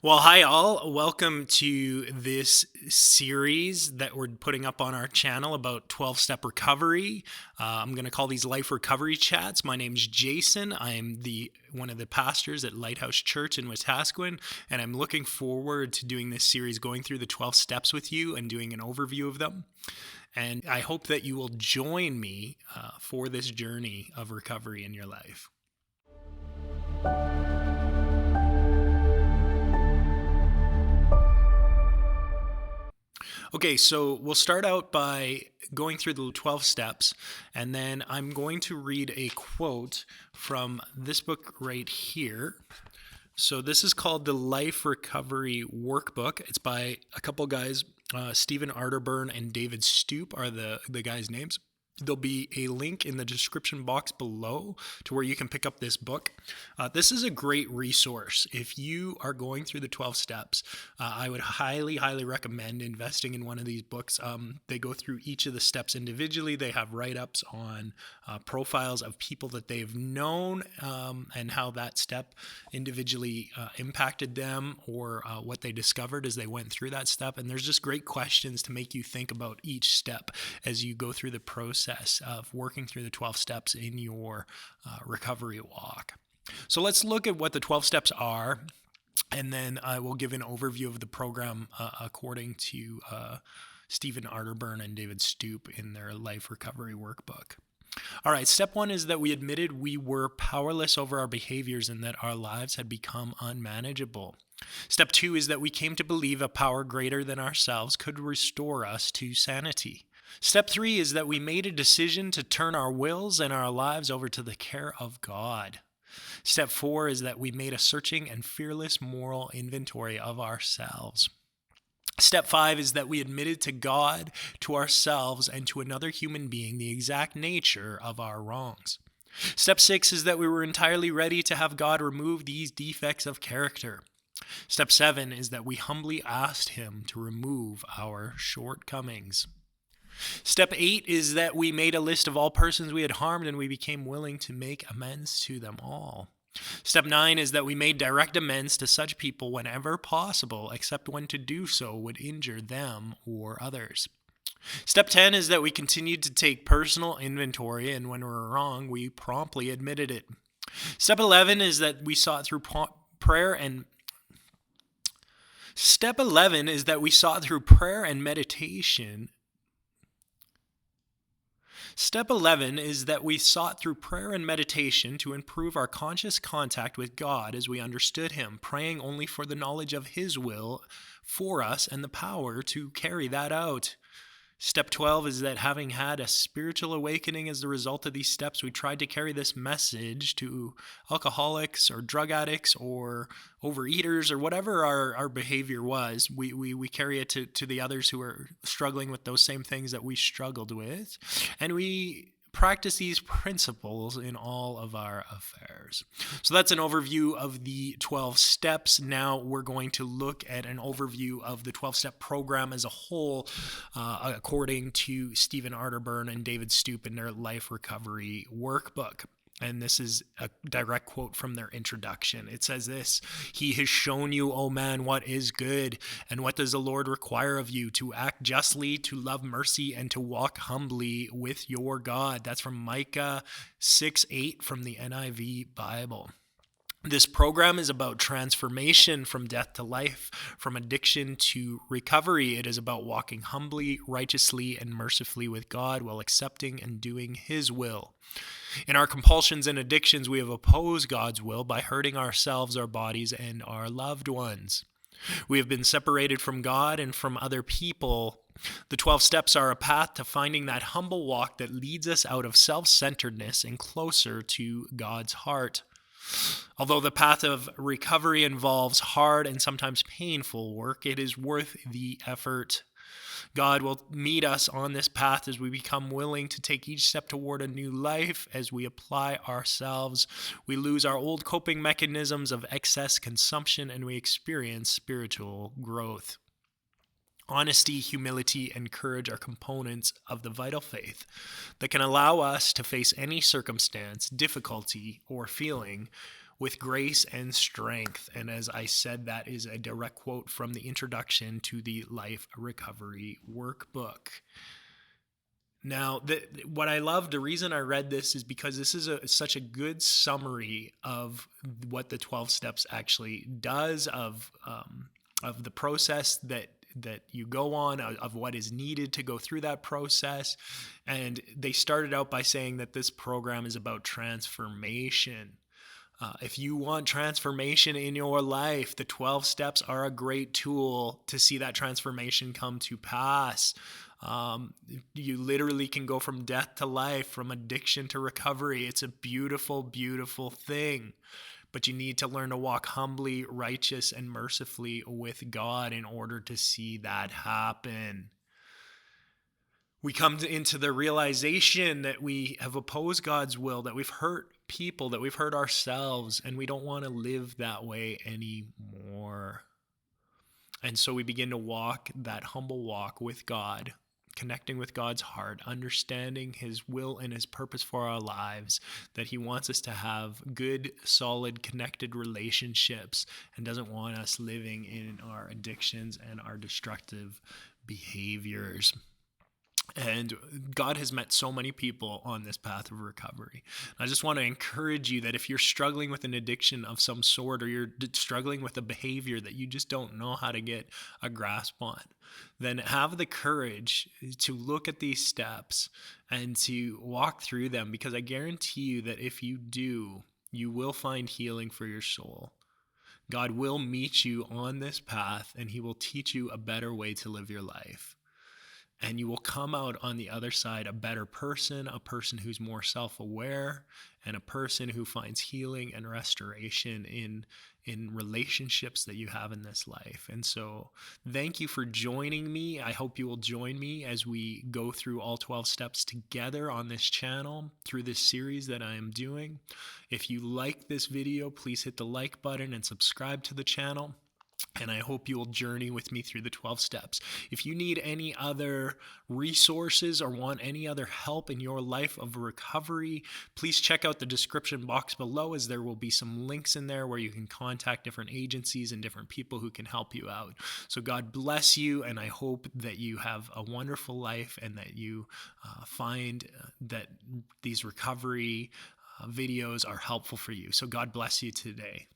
Well, hi all. Welcome to this series that we're putting up on our channel about 12-step recovery. I'm going to call these Life Recovery Chats. My name's Jason. I'm one of the pastors at Lighthouse Church in Wetaskiwin, and I'm looking forward to doing this series, going through the 12 steps with you and doing an overview of them. And I hope that you will join me for this journey of recovery in your life. Okay, so we'll start out by going through the 12 steps, and then I'm going to read a quote from this book right here. So this is called the Life Recovery Workbook. It's by a couple guys, Stephen Arterburn and David Stoop are the guys' names. There'll be a link in the description box below to where you can pick up this book. This is a great resource. If you are going through the 12 steps, I would highly recommend investing in one of these books. They go through each of the steps individually. They have write-ups on profiles of people that they've known and how that step individually impacted them or what they discovered as they went through that step. And there's just great questions to make you think about each step as you go through the process of working through the 12 steps in your recovery walk. So let's look at what the 12 steps are, and then I will give an overview of the program according to Stephen Arterburn and David Stoop in their Life Recovery Workbook. All right, step one is that we admitted we were powerless over our behaviors and that our lives had become unmanageable. Step two is that we came to believe a power greater than ourselves could restore us to sanity. Step three is that we made a decision to turn our wills and our lives over to the care of God. Step four is that we made a searching and fearless moral inventory of ourselves. Step five is that we admitted to God, to ourselves, and to another human being the exact nature of our wrongs. Step six is that we were entirely ready to have God remove these defects of character. Step seven is that we humbly asked Him to remove our shortcomings. Step 8 is that we made a list of all persons we had harmed and we became willing to make amends to them all. Step 9 is that we made direct amends to such people whenever possible, except when to do so would injure them or others. Step 10 is that we continued to take personal inventory, and when we were wrong, we promptly admitted it. Step 11 is that we sought through prayer and Step 11 is that we sought through prayer and meditation Step 11 is that we sought through prayer and meditation to improve our conscious contact with God as we understood Him, praying only for the knowledge of His will for us and the power to carry that out. Step 12 is that having had a spiritual awakening as the result of these steps, we tried to carry this message to alcoholics or drug addicts or overeaters or whatever our behavior was. We carry it to the others who are struggling with those same things that we struggled with. And we practice these principles in all of our affairs. So that's an overview of the 12 steps. Now we're going to look at an overview of the 12-step program as a whole, according to Stephen Arterburn and David Stoop in their Life Recovery Workbook. And this is a direct quote from their introduction. It says this: "He has shown you, O man, what is good. And what does the Lord require of you? To act justly, to love mercy, and to walk humbly with your God." That's from Micah 6:8 from the NIV Bible. This program is about transformation from death to life, from addiction to recovery. It is about walking humbly, righteously, and mercifully with God while accepting and doing His will. In our compulsions and addictions, we have opposed God's will by hurting ourselves, our bodies, and our loved ones. We have been separated from God and from other people. The 12 steps are a path to finding that humble walk that leads us out of self-centeredness and closer to God's heart. Although the path of recovery involves hard and sometimes painful work, it is worth the effort. God will meet us on this path as we become willing to take each step toward a new life. As we apply ourselves, we lose our old coping mechanisms of excess consumption and we experience spiritual growth. Honesty, humility, and courage are components of the vital faith that can allow us to face any circumstance, difficulty, or feeling with grace and strength. And as I said, that is a direct quote from the introduction to the Life Recovery Workbook. Now, what I love, the reason I read this is because this is such a good summary of what the 12 steps actually does, of the process that you go on, of what is needed to go through that process. And they started out by saying that this program is about transformation. If you want transformation in your life, the 12 steps are a great tool to see that transformation come to pass. You literally can go from death to life, from addiction to recovery. It's a beautiful, beautiful thing. But you need to learn to walk humbly, righteous, and mercifully with God in order to see that happen. We come into the realization that we have opposed God's will, that we've hurt people, that we've hurt ourselves, and we don't want to live that way anymore. And so we begin to walk that humble walk with God, connecting with God's heart, understanding his will and his purpose for our lives, that he wants us to have good, solid, connected relationships and doesn't want us living in our addictions and our destructive behaviors. And God has met so many people on this path of recovery. I just want to encourage you that if you're struggling with an addiction of some sort, or you're struggling with a behavior that you just don't know how to get a grasp on, then have the courage to look at these steps and to walk through them, because I guarantee you that if you do, you will find healing for your soul. God will meet you on this path, and he will teach you a better way to live your life. And you will come out on the other side a better person, a person who's more self-aware, and a person who finds healing and restoration in relationships that you have in this life. And so thank you for joining me. I hope you will join me as we go through all 12 steps together on this channel through this series that I am doing. If you like this video, please hit the like button and subscribe to the channel. And I hope you will journey with me through the 12 steps. If you need any other resources or want any other help in your life of recovery, please check out the description box below, as there will be some links in there where you can contact different agencies and different people who can help you out. So God bless you, and I hope that you have a wonderful life and that you find that these recovery videos are helpful for you. So God bless you today.